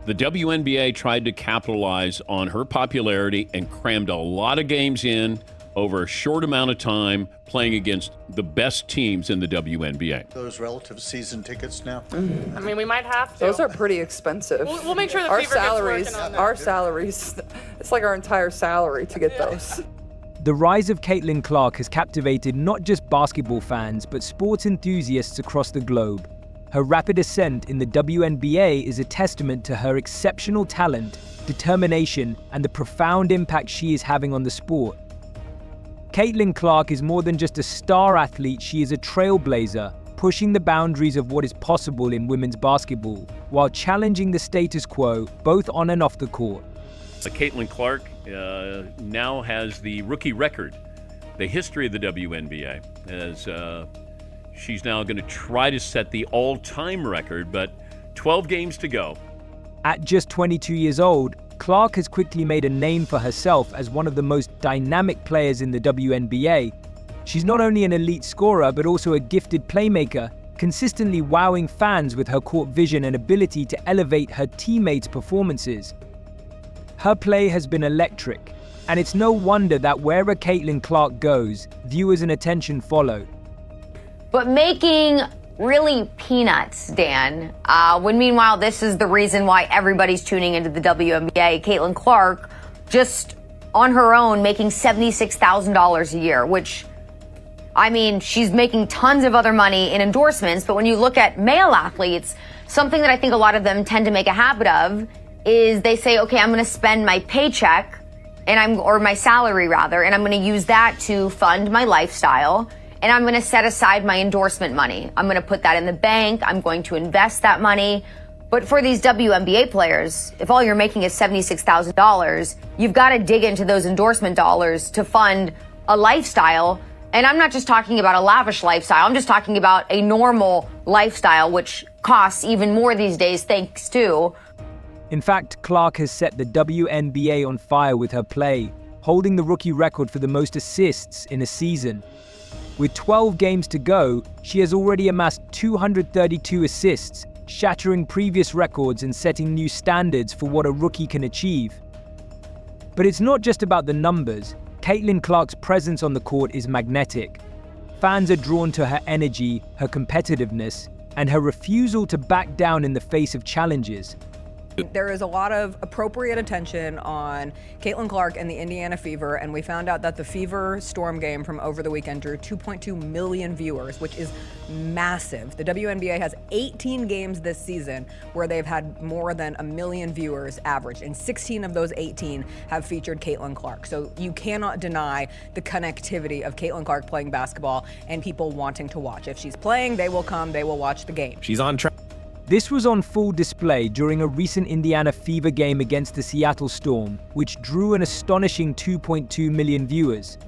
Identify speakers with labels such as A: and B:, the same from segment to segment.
A: The WNBA tried to capitalize on her popularity and crammed a lot of games in over a short amount of time, playing against the best teams in the WNBA.
B: Those relative season tickets now?
C: I mean, we might have to.
D: Those are pretty expensive.
C: We'll make sure the
D: our
C: Fever gets
D: salaries,
C: working on that.
D: our salaries, it's like our entire salary to get those.
E: The rise of Caitlin Clark has captivated not just basketball fans, but sports enthusiasts across the globe. Her rapid ascent in the WNBA is a testament to her exceptional talent, determination, and the profound impact she is having on the sport. Caitlin Clark is more than just a star athlete, she is a trailblazer, pushing the boundaries of what is possible in women's basketball, while challenging the status quo, both on and off the court.
A: Caitlin Clark now has the rookie record, the history of the WNBA, as she's now going to try to set the all-time record, but 12 games to go.
E: At just 22 years old, Clark has quickly made a name for herself as one of the most dynamic players in the WNBA. She's not only an elite scorer, but also a gifted playmaker, consistently wowing fans with her court vision and ability to elevate her teammates' performances. Her play has been electric, and it's no wonder that wherever Caitlin Clark goes, viewers and attention follow.
F: But making really peanuts, Dan, when meanwhile this is the reason why everybody's tuning into the WNBA. Caitlin Clark, just on her own, making $76,000 a year, which, I mean, she's making tons of other money in endorsements, but when you look at male athletes, something that I think a lot of them tend to make a habit of is they say, okay, I'm going to spend my paycheck or my salary rather, and I'm going to use that to fund my lifestyle. And I'm going to set aside my endorsement money. I'm going to put that in the bank. I'm going to invest that money. But for these WNBA players, if all you're making is $76,000, you've got to dig into those endorsement dollars to fund a lifestyle. And I'm not just talking about a lavish lifestyle. I'm just talking about a normal lifestyle, which costs even more these days, thanks to.
E: In fact, Clark has set the WNBA on fire with her play, holding the rookie record for the most assists in a season. With 12 games to go, she has already amassed 232 assists, shattering previous records and setting new standards for what a rookie can achieve. But it's not just about the numbers. Caitlin Clark's presence on the court is magnetic. Fans are drawn to her energy, her competitiveness, and her refusal to back down in the face of challenges.
D: There is a lot of appropriate attention on Caitlin Clark and the Indiana Fever, and we found out that the Fever Storm game from over the weekend drew 2.2 million viewers, which is massive. The WNBA has 18 games this season where they've had more than 1 million viewers average, and 16 of those 18 have featured Caitlin Clark. So you cannot deny the connectivity of Caitlin Clark playing basketball and people wanting to watch. If she's playing, they will come, they will watch the game.
G: She's on track.
E: This was on full display during a recent Indiana Fever game against the Seattle Storm, which drew an astonishing 2.2 million viewers.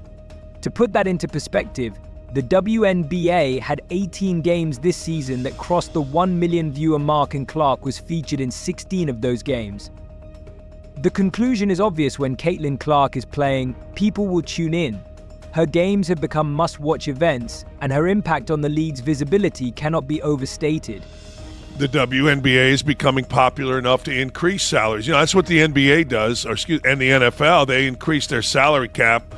E: To put that into perspective, the WNBA had 18 games this season that crossed the 1 million viewer mark, and Clark was featured in 16 of those games. The conclusion is obvious: when Caitlin Clark is playing, people will tune in. Her games have become must-watch events, and her impact on the league's visibility cannot be overstated.
H: The WNBA is becoming popular enough to increase salaries. You know, that's what the NBA does, and the NFL. They increase their salary cap.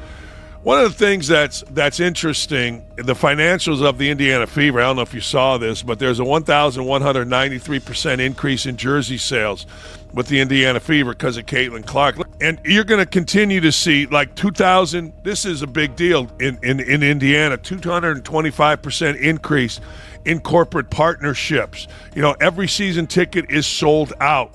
H: One of the things that's interesting, the financials of the Indiana Fever, I don't know if you saw this, but there's a 1,193% increase in jersey sales with the Indiana Fever because of Caitlin Clark. And you're going to continue to see, like 2,000, this is a big deal in Indiana, 225% increase in corporate partnerships. You know, every season ticket is sold out.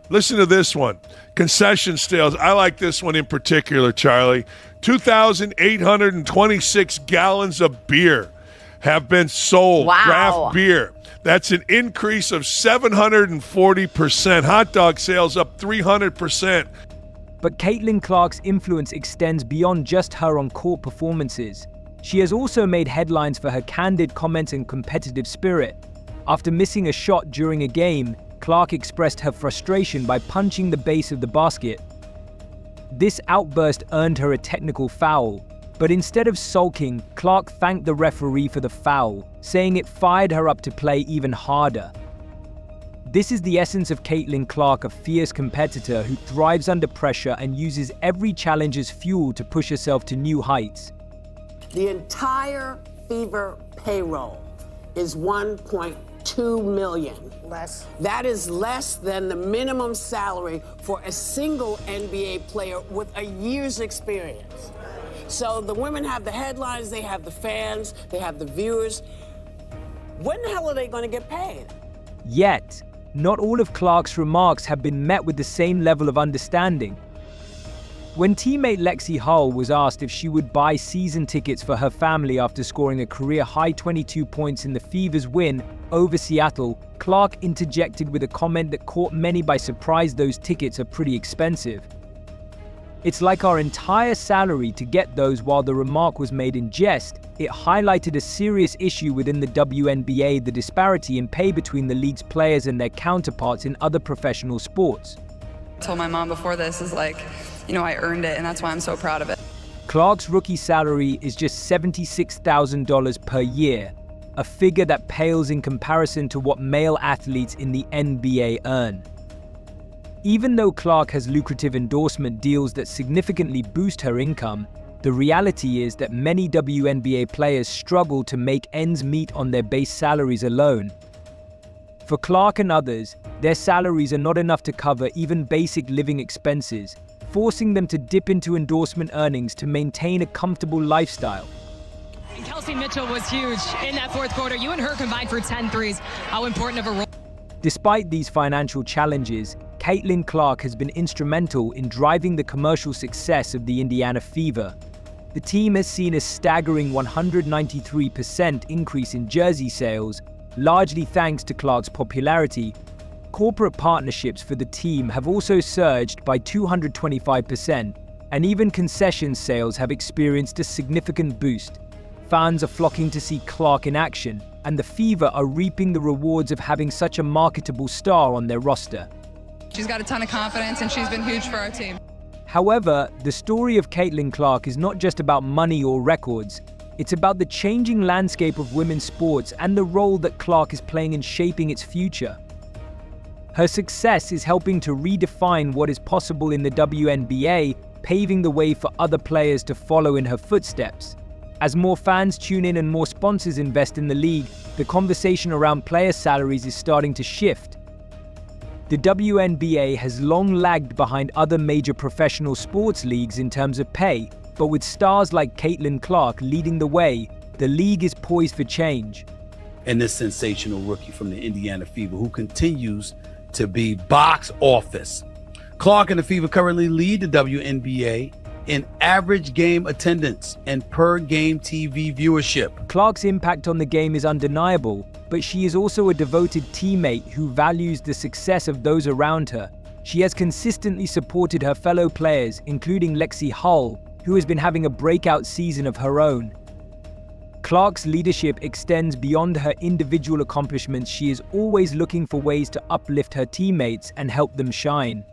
H: Listen to this one. Concession sales. I like this one in particular, Charlie. 2,826 gallons of beer have been sold.
F: Wow.
H: Draft beer. That's an increase of 740%. Hot dog sales up 300%.
E: But Caitlin Clark's influence extends beyond just her on-court performances. She has also made headlines for her candid comments and competitive spirit. After missing a shot during a game, Clark expressed her frustration by punching the base of the basket. This outburst earned her a technical foul, but instead of sulking, Clark thanked the referee for the foul, saying it fired her up to play even harder. This is the essence of Caitlin Clark, a fierce competitor who thrives under pressure and uses every challenge as fuel to push herself to new heights.
G: The entire Fever payroll is $1.2 million.
C: Less.
G: That is less than the minimum salary for a single NBA player with a year's experience. So the women have the headlines, they have the fans, they have the viewers. When the hell are they going to get paid?
E: Yet, not all of Clark's remarks have been met with the same level of understanding. When teammate Lexi Hull was asked if she would buy season tickets for her family after scoring a career-high 22 points in the Fever's win over Seattle, Clark interjected with a comment that caught many by surprise. Those tickets are pretty expensive. It's like our entire salary to get those. While the remark was made in jest, it highlighted a serious issue within the WNBA, the disparity in pay between the league's players and their counterparts in other professional sports.
I: I told my mom before this is like, I earned it, and that's why I'm so proud of it.
E: Clark's rookie salary is just $76,000 per year, a figure that pales in comparison to what male athletes in the NBA earn. Even though Clark has lucrative endorsement deals that significantly boost her income, the reality is that many WNBA players struggle to make ends meet on their base salaries alone. For Clark and others, their salaries are not enough to cover even basic living expenses, forcing them to dip into endorsement earnings to maintain a comfortable lifestyle.
J: Kelsey Mitchell was huge in that fourth quarter. You and her combined for 10 threes. How important of a role?
E: Despite these financial challenges, Caitlin Clark has been instrumental in driving the commercial success of the Indiana Fever. The team has seen a staggering 193% increase in jersey sales, largely thanks to Clark's popularity. Corporate partnerships for the team have also surged by 225%, and even concession sales have experienced a significant boost. Fans are flocking to see Clark in action, and the Fever are reaping the rewards of having such a marketable star on their roster.
I: She's got a ton of confidence, and she's been huge for our team.
E: However, the story of Caitlin Clark is not just about money or records. It's about the changing landscape of women's sports and the role that Clark is playing in shaping its future. Her success is helping to redefine what is possible in the WNBA, paving the way for other players to follow in her footsteps. As more fans tune in and more sponsors invest in the league, the conversation around player salaries is starting to shift. The WNBA has long lagged behind other major professional sports leagues in terms of pay, but with stars like Caitlin Clark leading the way, the league is poised for change.
K: And this sensational rookie from the Indiana Fever, who continues to be box office. Clark and the Fever currently lead the WNBA in average game attendance and per game TV viewership.
E: Clark's impact on the game is undeniable, but she is also a devoted teammate who values the success of those around her. She has consistently supported her fellow players, including Lexi Hull, who has been having a breakout season of her own. Clark's leadership extends beyond her individual accomplishments. She is always looking for ways to uplift her teammates and help them shine.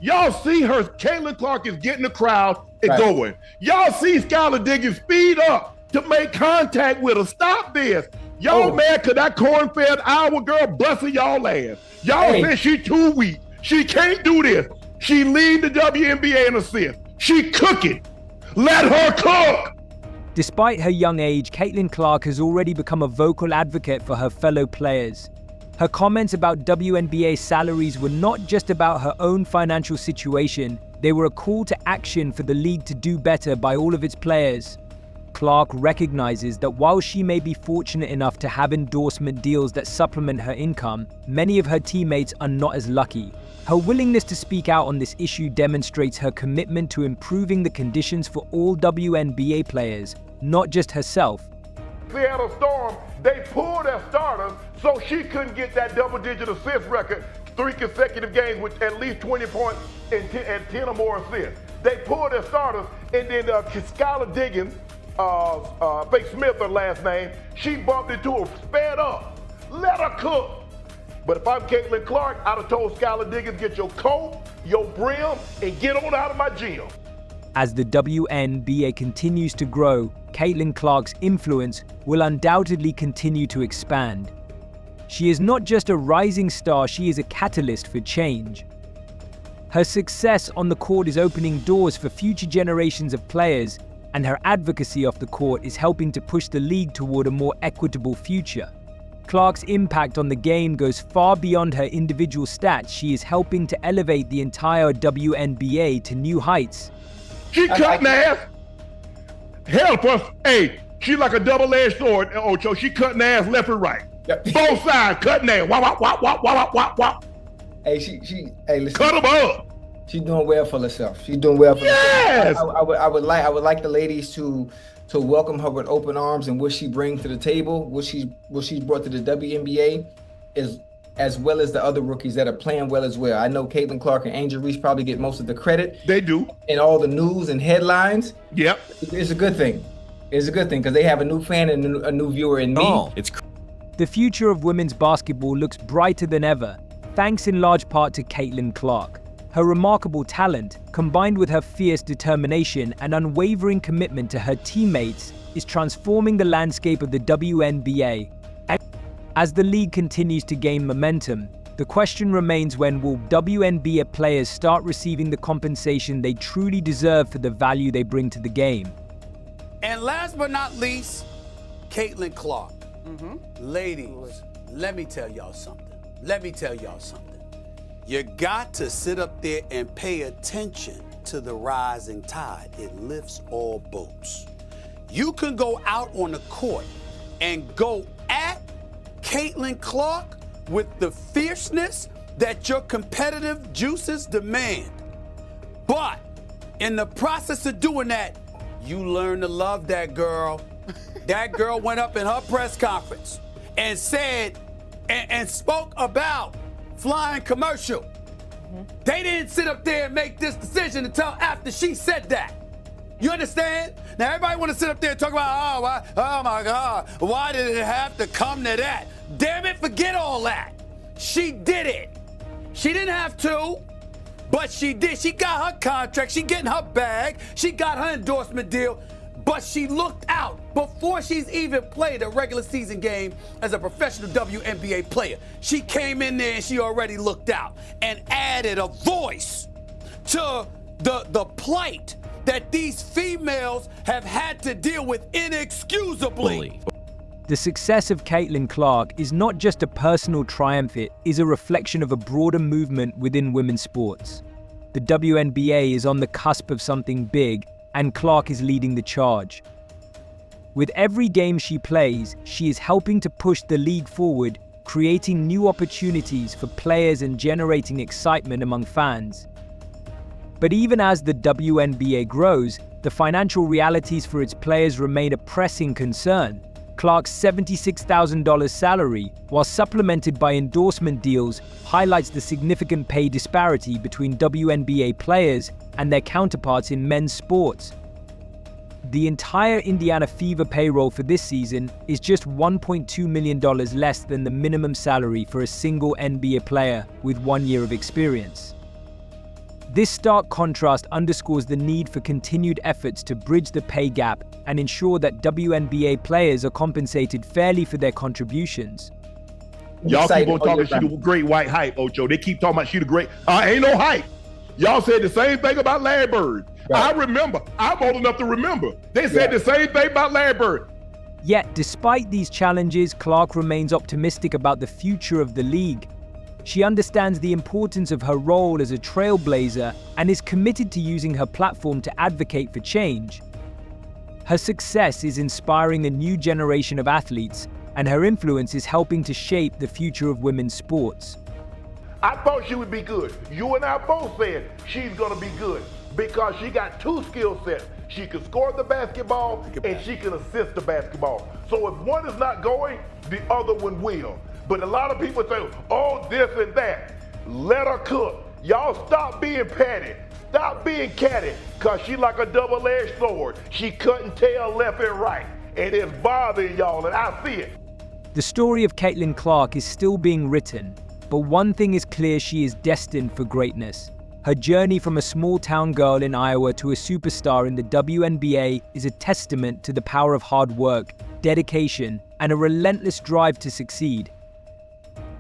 L: Y'all see her, Caitlin Clark is getting the crowd and going. Y'all see Skylar Diggins speed up to make contact with her. Stop this. Y'all mad because that corn-fed Iowa girl busted y'all ass. Y'all said she too weak. She can't do this. She lead the WNBA in assists. She cooking. Let her cook.
E: Despite her young age, Caitlin Clark has already become a vocal advocate for her fellow players. Her comments about WNBA salaries were not just about her own financial situation, they were a call to action for the league to do better by all of its players. Clark recognizes that while she may be fortunate enough to have endorsement deals that supplement her income, many of her teammates are not as lucky. Her willingness to speak out on this issue demonstrates her commitment to improving the conditions for all WNBA players, not just herself.
L: Seattle Storm, they pulled their starters so she couldn't get that double-digit assist record 3 consecutive games with at least 20 points and 10 or more assists. They pulled their starters, and then Skylar Diggins, Fake Smith, her last name, she bumped into her, sped up. Let her cook. But if I'm Caitlin Clark, I'd have told Skylar Diggins, get your coat, your brim, and get on out of my gym.
E: As the WNBA continues to grow, Caitlin Clark's influence will undoubtedly continue to expand. She is not just a rising star, she is a catalyst for change. Her success on the court is opening doors for future generations of players, and her advocacy off the court is helping to push the league toward a more equitable future. Clark's impact on the game goes far beyond her individual stats. She is helping to elevate the entire WNBA to new heights.
L: She cutting ass. Help us. Hey, she like a double-edged sword, Ocho. She cutting ass left and right.
M: Yep.
L: Both sides cutting ass. Wop, wop, wop, wop, wop, wop, wop.
M: Hey, hey, listen.
L: Cut them up.
M: She's doing well for herself. She's doing well for
L: Yes.
M: herself. I would like the ladies to welcome her with open arms and what she brings to the table, what she's brought to the WNBA, is as well as the other rookies that are playing well as well. I know Caitlin Clark and Angel Reese probably get most of the credit.
L: They do.
M: And all the news and headlines.
L: Yep.
M: It's a good thing. It's a good thing because they have a new fan and a new viewer in me.
A: Oh,
E: The future of women's basketball looks brighter than ever, thanks in large part to Caitlin Clark. Her remarkable talent, combined with her fierce determination and unwavering commitment to her teammates, is transforming the landscape of the WNBA. As the league continues to gain momentum, the question remains, when will WNBA players start receiving the compensation they truly deserve for the value they bring to the game?
K: And last but not least, Caitlin Clark. Ladies, let me tell y'all something. You got to sit up there and pay attention to the rising tide. It lifts all boats. You can go out on the court and go at Caitlin Clark with the fierceness that your competitive juices demand. But in the process of doing that, you learn to love that girl. That girl went up in her press conference and said and spoke about flying commercial. They didn't sit up there and make this decision until after she said that. You understand? Now everybody want to sit up there and talk about, oh my God, why did it have to come to that? Damn it, forget all that. She did it. She didn't have to, but she did. She got her contract. She getting her bag. She got her endorsement deal. But she looked out before she's even played a regular season game as a professional WNBA player. She came in there and she already looked out and added a voice to the plight that these females have had to deal with inexcusably.
E: The success of Caitlin Clark is not just a personal triumph, it is a reflection of a broader movement within women's sports. The WNBA is on the cusp of something big, and Clark is leading the charge. With every game she plays, she is helping to push the league forward, creating new opportunities for players and generating excitement among fans. But even as the WNBA grows, the financial realities for its players remain a pressing concern. Clark's $76,000 salary, while supplemented by endorsement deals, highlights the significant pay disparity between WNBA players and their counterparts in men's sports. The entire Indiana Fever payroll for this season is just $1.2 million less than the minimum salary for a single NBA player with 1 year of experience. This stark contrast underscores the need for continued efforts to bridge the pay gap and ensure that WNBA players are compensated fairly for their contributions.
L: Y'all keep on talking she the great white hype, Ocho. They keep talking about she the great. Ain't no hype. Y'all said the same thing about Larry Bird. Right. I remember. I'm old enough to remember. They said the same thing about Larry Bird.
E: Yet, despite these challenges, Clark remains optimistic about the future of the league. She understands the importance of her role as a trailblazer and is committed to using her platform to advocate for change. Her success is inspiring the new generation of athletes, and her influence is helping to shape the future of women's sports.
L: I thought she would be good. You and I both said she's going to be good because she got two skill sets. She can score the basketball and she can assist the basketball. So if one is not going, the other one will. But a lot of people say, oh, this and that. Let her cook. Y'all stop being petty. Stop being catty, because she like a double-edged sword. She cutting tail left and right. And it's bothering y'all, and I see it.
E: The story of Caitlin Clark is still being written, but one thing is clear: she is destined for greatness. Her journey from a small-town girl in Iowa to a superstar in the WNBA is a testament to the power of hard work, dedication, and a relentless drive to succeed.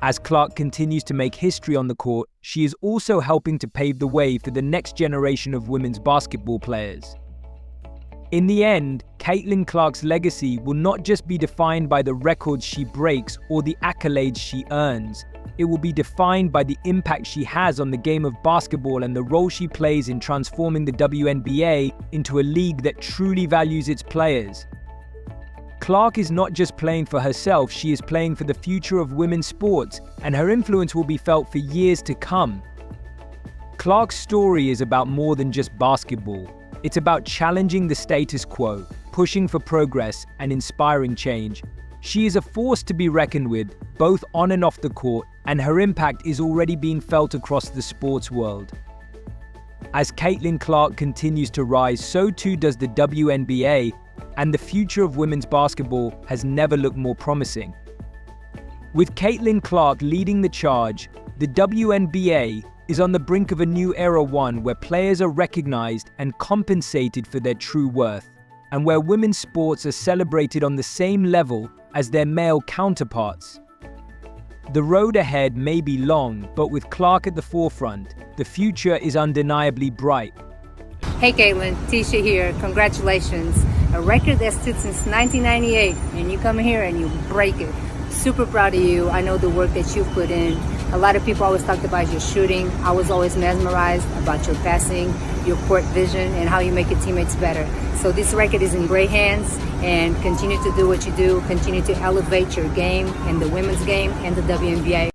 E: As Clark continues to make history on the court, she is also helping to pave the way for the next generation of women's basketball players. In the end, Caitlin Clark's legacy will not just be defined by the records she breaks or the accolades she earns. It will be defined by the impact she has on the game of basketball and the role she plays in transforming the WNBA into a league that truly values its players. Clark is not just playing for herself, she is playing for the future of women's sports, and her influence will be felt for years to come. Clark's story is about more than just basketball. It's about challenging the status quo, pushing for progress, and inspiring change. She is a force to be reckoned with, both on and off the court, and her impact is already being felt across the sports world. As Caitlin Clark continues to rise, so too does the WNBA, and the future of women's basketball has never looked more promising. With Caitlin Clark leading the charge, the WNBA is on the brink of a new era, one where players are recognized and compensated for their true worth, and where women's sports are celebrated on the same level as their male counterparts. The road ahead may be long, but with Clark at the forefront, the future is undeniably bright.
N: Hey Caitlin, Tisha here. Congratulations. A record that stood since 1998, and you come here and you break it. Super proud of you. I know the work that you've put in. A lot of people always talked about your shooting. I was always mesmerized about your passing, your court vision, and how you make your teammates better. So this record is in great hands, and continue to do what you do. Continue to elevate your game and the women's game and the WNBA.